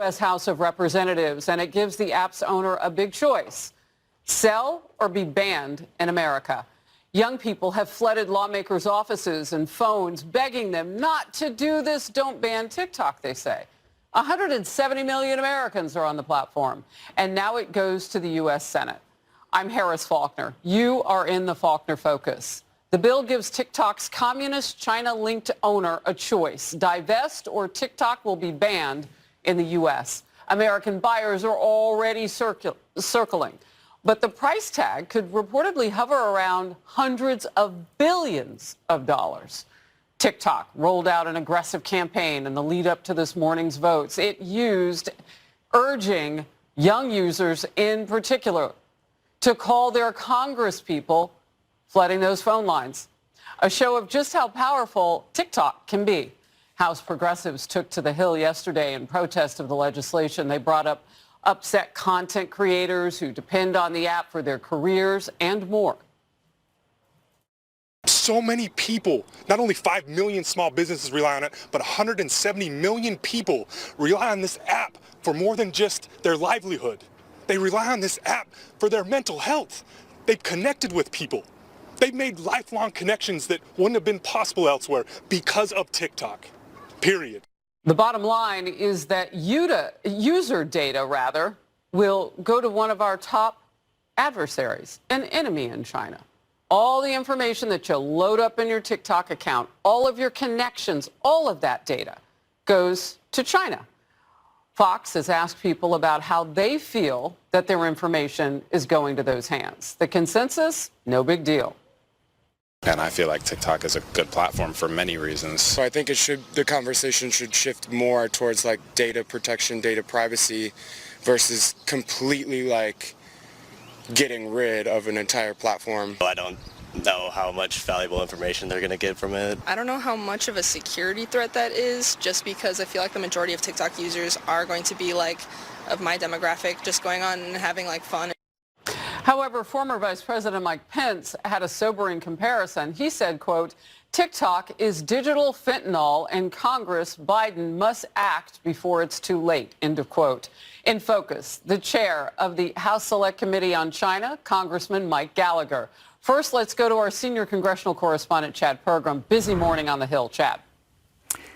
U.S. House of Representatives, and it gives the app's owner a big choice: sell or be banned in America. Young people have flooded lawmakers' offices and phones, begging them not to do this. Don't ban TikTok, they say. 170 million Americans are on the platform, and now it goes to the U.S. Senate. I'm Harris Faulkner. You are in the Faulkner Focus. The bill gives TikTok's communist China-linked owner a choice: divest or TikTok will be banned in the U.S. American buyers are already circling. But the price tag could reportedly hover around hundreds of billions of dollars. TikTok rolled out an aggressive campaign in the lead up to this morning's votes. It used urging young users in particular to call their congresspeople, flooding those phone lines. A show of just how powerful TikTok can be. House progressives took to the Hill yesterday in protest of the legislation. They brought up upset content creators who depend on the app for their careers and more. So many people, not only 5 million small businesses rely on it, but 170 million people rely on this app for more than just their livelihood. They rely on this app for their mental health. They've connected with people. They've made lifelong connections that wouldn't have been possible elsewhere because of TikTok, period. The bottom line is that user data will go to one of our top adversaries, an enemy in China. All the information that you load up in your TikTok account, all of your connections, all of that data goes to China. Fox has asked people about how they feel that their information is going to those hands. The consensus: no big deal. And I feel like TikTok is a good platform for many reasons. So I think the conversation should shift more towards like data protection, data privacy, versus completely like getting rid of an entire platform. I don't know how much valuable information they're going to get from it. I don't know how much of a security threat that is, just because I feel like the majority of TikTok users are going to be like of my demographic, just going on and having like fun. However, former Vice President Mike Pence had a sobering comparison. He said, quote, TikTok is digital fentanyl and Congress, Biden, must act before it's too late, end of quote. In focus, the chair of the House Select Committee on China, Congressman Mike Gallagher. First, let's go to our senior congressional correspondent, Chad Pergram. Busy morning on the Hill. Chad.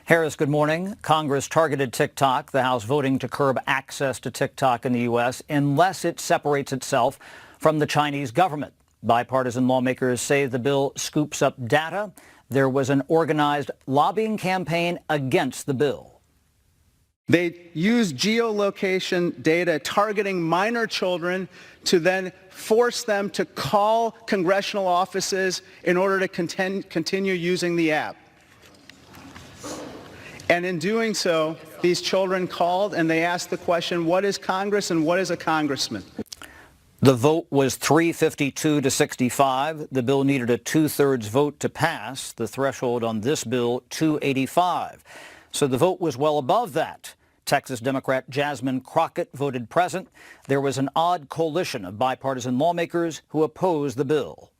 Harris, good morning. Congress targeted TikTok, the House voting to curb access to TikTok in the U.S. unless it separates itself from the Chinese government. Bipartisan lawmakers say the bill scoops up data. There was an organized lobbying campaign against the bill. They use geolocation data targeting minor children to then force them to call congressional offices in order to continue using the app. And in doing so, these children called and they asked the question, what is Congress and what is a congressman? The vote was 352 to 65. The bill needed a two-thirds vote to pass. The threshold on this bill, 285. So the vote was well above that. Texas Democrat Jasmine Crockett voted present. There was an odd coalition of bipartisan lawmakers who opposed the bill.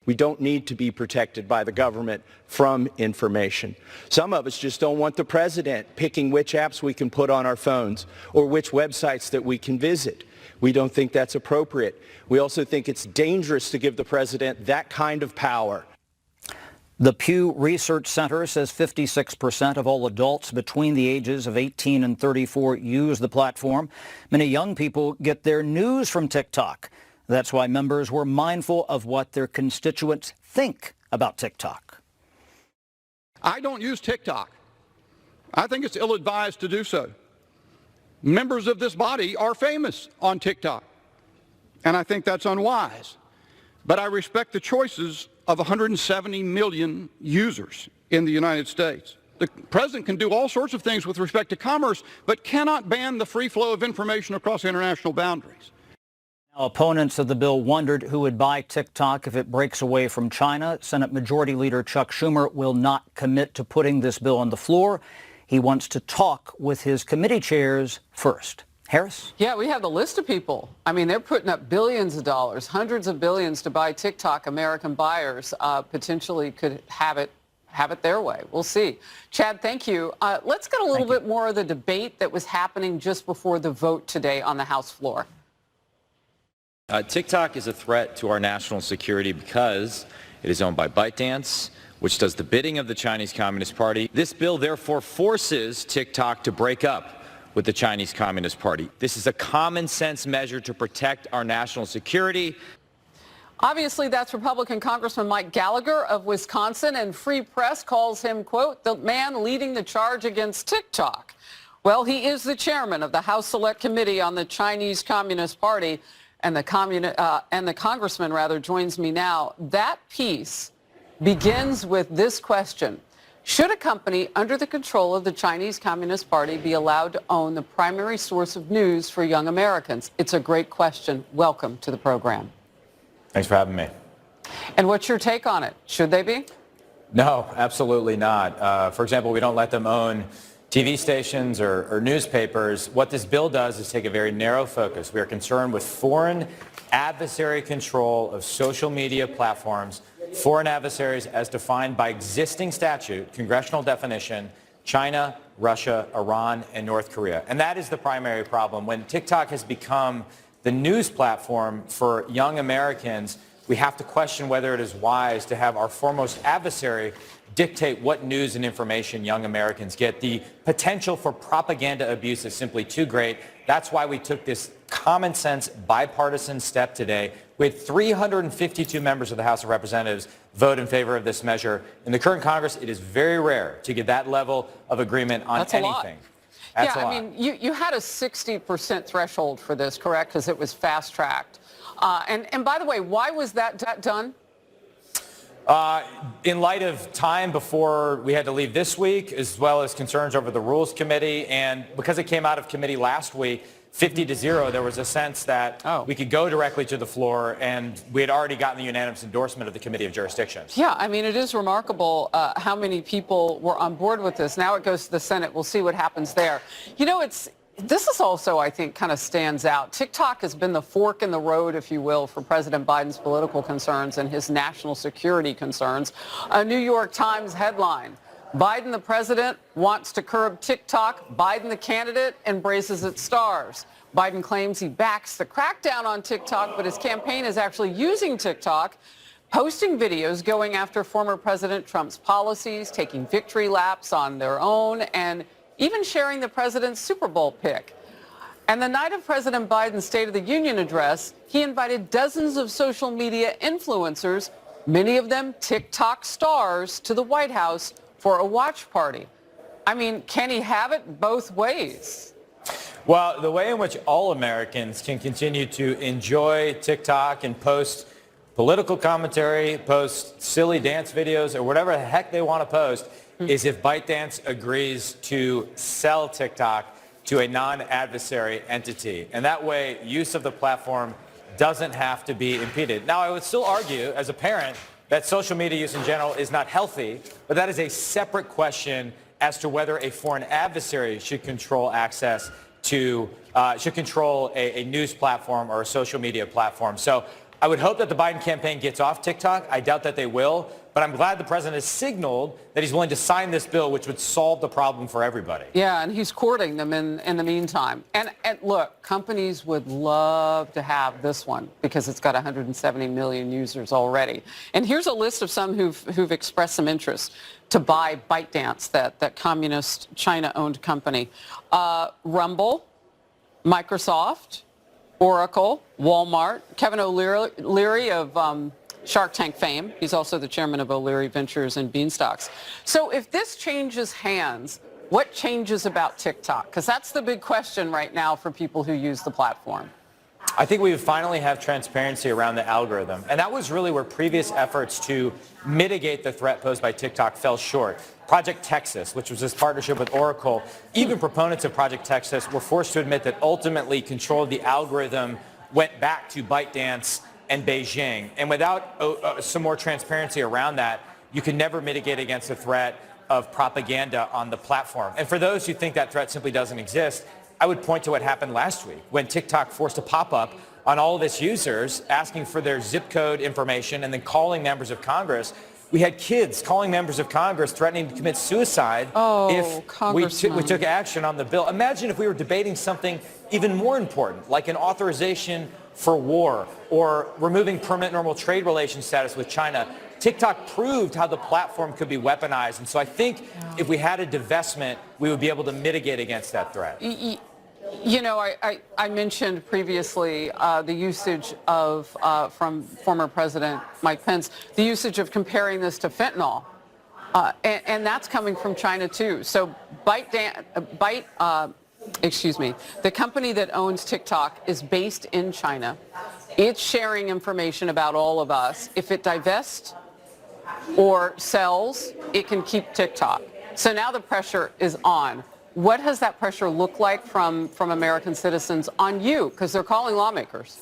We don't need to be protected by the government from information. Some of us just don't want the president picking which apps we can put on our phones or which websites that we can visit. We don't think that's appropriate. We also think it's dangerous to give the president that kind of power. The Pew Research Center says 56% of all adults between the ages of 18 and 34 use the platform. Many young people get their news from TikTok. That's why members were mindful of what their constituents think about TikTok. I don't use TikTok. I think it's ill-advised to do so. Members of this body are famous on TikTok, and I think that's unwise. But I respect the choices of 170 million users in the United States. The president can do all sorts of things with respect to commerce, but cannot ban the free flow of information across international boundaries. Now, opponents of the bill wondered who would buy TikTok if it breaks away from China. Senate Majority Leader Chuck Schumer will not commit to putting this bill on the floor. He wants to talk with his committee chairs first. Harris? Yeah, we have the list of people. I mean, they're putting up billions of dollars, hundreds of billions to buy TikTok. American buyers potentially could have it have it their way. We'll see. Chad, thank you. Let's get a little bit more of the debate that was happening just before the vote today on the House floor. TikTok is a threat to our national security because it is owned by ByteDance, which does the bidding of the Chinese Communist Party. This bill therefore forces TikTok to break up with the Chinese Communist Party. This is a common sense measure to protect our national security. Obviously, that's Republican Congressman Mike Gallagher of Wisconsin, and Free Press calls him, quote, the man leading the charge against TikTok. Well, he is the chairman of the House Select Committee on the Chinese Communist Party, and the congressman, rather, joins me now. That piece begins with this question. Should a company under the control of the Chinese Communist Party be allowed to own the primary source of news for young Americans? It's a great question. Welcome to the program. Thanks for having me. And what's your take on it? Should they be? No, absolutely not. For example, we don't let them own TV stations or newspapers. What this bill does is take a very narrow focus. We are concerned with foreign adversary control of social media platforms, foreign adversaries as defined by existing statute, congressional definition, China, Russia, Iran, and North Korea. And that is the primary problem. When TikTok has become the news platform for young Americans, we have to question whether it is wise to have our foremost adversary dictate what news and information young Americans get. The potential for propaganda abuse is simply too great. That's why we took this common sense bipartisan step today. We had 352 members of the House of Representatives vote in favor of this measure. In the current Congress, it is very rare to get that level of agreement on That's anything. A lot. Yeah, I mean, you had a 60% threshold for this, correct? Because it was fast-tracked. And by the way, why was that done? In light of time before we had to leave this week, as well as concerns over the Rules Committee, and because it came out of committee last week, 50-0, there was a sense that we could go directly to the floor, and we had already gotten the unanimous endorsement of the Committee of Jurisdiction. Yeah, I mean, it is remarkable how many people were on board with this. Now it goes to the Senate. We'll see what happens there. You know, this is also, I think, kind of stands out. TikTok has been the fork in the road, if you will, for President Biden's political concerns and his national security concerns. A New York Times headline: Biden, the president, wants to curb TikTok. Biden, the candidate, embraces its stars. Biden claims he backs the crackdown on TikTok, but his campaign is actually using TikTok, posting videos going after former President Trump's policies, taking victory laps on their own, and even sharing the president's Super Bowl pick. And the night of President Biden's State of the Union address, he invited dozens of social media influencers, many of them TikTok stars, to the White House for a watch party. I mean, can he have it both ways? Well, the way in which all Americans can continue to enjoy TikTok and post political commentary, post silly dance videos, or whatever the heck they want to post, is if ByteDance agrees to sell TikTok to a non-adversary entity. And that way, use of the platform doesn't have to be impeded. Now, I would still argue, as a parent, that social media use in general is not healthy, but that is a separate question as to whether a foreign adversary should control access to, should control a news platform or a social media platform. So I would hope that the Biden campaign gets off TikTok. I doubt that they will, but I'm glad the president has signaled that he's willing to sign this bill, which would solve the problem for everybody. Yeah, and he's courting them in the meantime. And look, companies would love to have this one because it's got 170 million users already. And here's a list of some who've expressed some interest to buy ByteDance, that communist China-owned company. Rumble, Microsoft, Oracle, Walmart, Kevin O'Leary of Shark Tank fame. He's also the chairman of O'Leary Ventures and Beanstocks. So if this changes hands, what changes about TikTok? Because that's the big question right now for people who use the platform. I think we finally have transparency around the algorithm. And that was really where previous efforts to mitigate the threat posed by TikTok fell short. Project Texas, which was this partnership with Oracle, even proponents of Project Texas were forced to admit that ultimately control of the algorithm went back to ByteDance and Beijing. And without some more transparency around that, you can never mitigate against the threat of propaganda on the platform. And for those who think that threat simply doesn't exist, I would point to what happened last week when TikTok forced a pop-up on all of its users asking for their zip code information and then calling members of Congress We had kids calling members of Congress threatening to commit suicide if we took action on the bill. Imagine if we were debating something even more important, like an authorization for war or removing permanent normal trade relations status with China. TikTok proved how the platform could be weaponized. And so I think if we had a divestment, we would be able to mitigate against that threat. You know, I mentioned previously the usage of, from former President Mike Pence, the usage of comparing this to fentanyl. And that's coming from China, too. So the company that owns TikTok is based in China. It's sharing information about all of us. If it divests or sells, it can keep TikTok. So now the pressure is on. What has that pressure looked like from American citizens on you? Because they're calling lawmakers.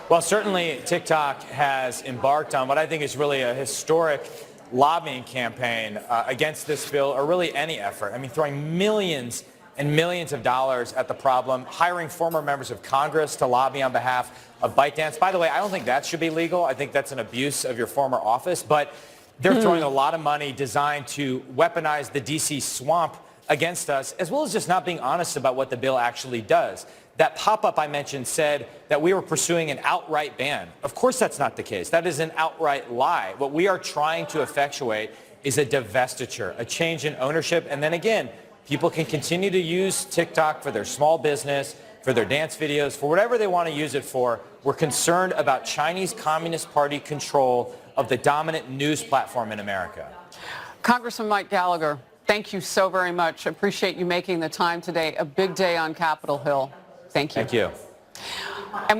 Well, certainly TikTok has embarked on what I think is really a historic lobbying campaign against this bill, or really any effort. I mean, throwing millions and millions of dollars at the problem, hiring former members of Congress to lobby on behalf of ByteDance. By the way, I don't think that should be legal. I think that's an abuse of your former office. But they're throwing a lot of money designed to weaponize the D.C. swamp against us, as well as just not being honest about what the bill actually does. That pop-up I mentioned said that we were pursuing an outright ban. Of course that's not the case. That is an outright lie. What we are trying to effectuate is a divestiture, a change in ownership, and then again, people can continue to use TikTok for their small business, for their dance videos, for whatever they want to use it for. We're concerned about Chinese Communist Party control of the dominant news platform in America. Congressman Mike Gallagher, thank you so very much. Appreciate you making the time today. A big day on Capitol Hill. Thank you. Thank you. And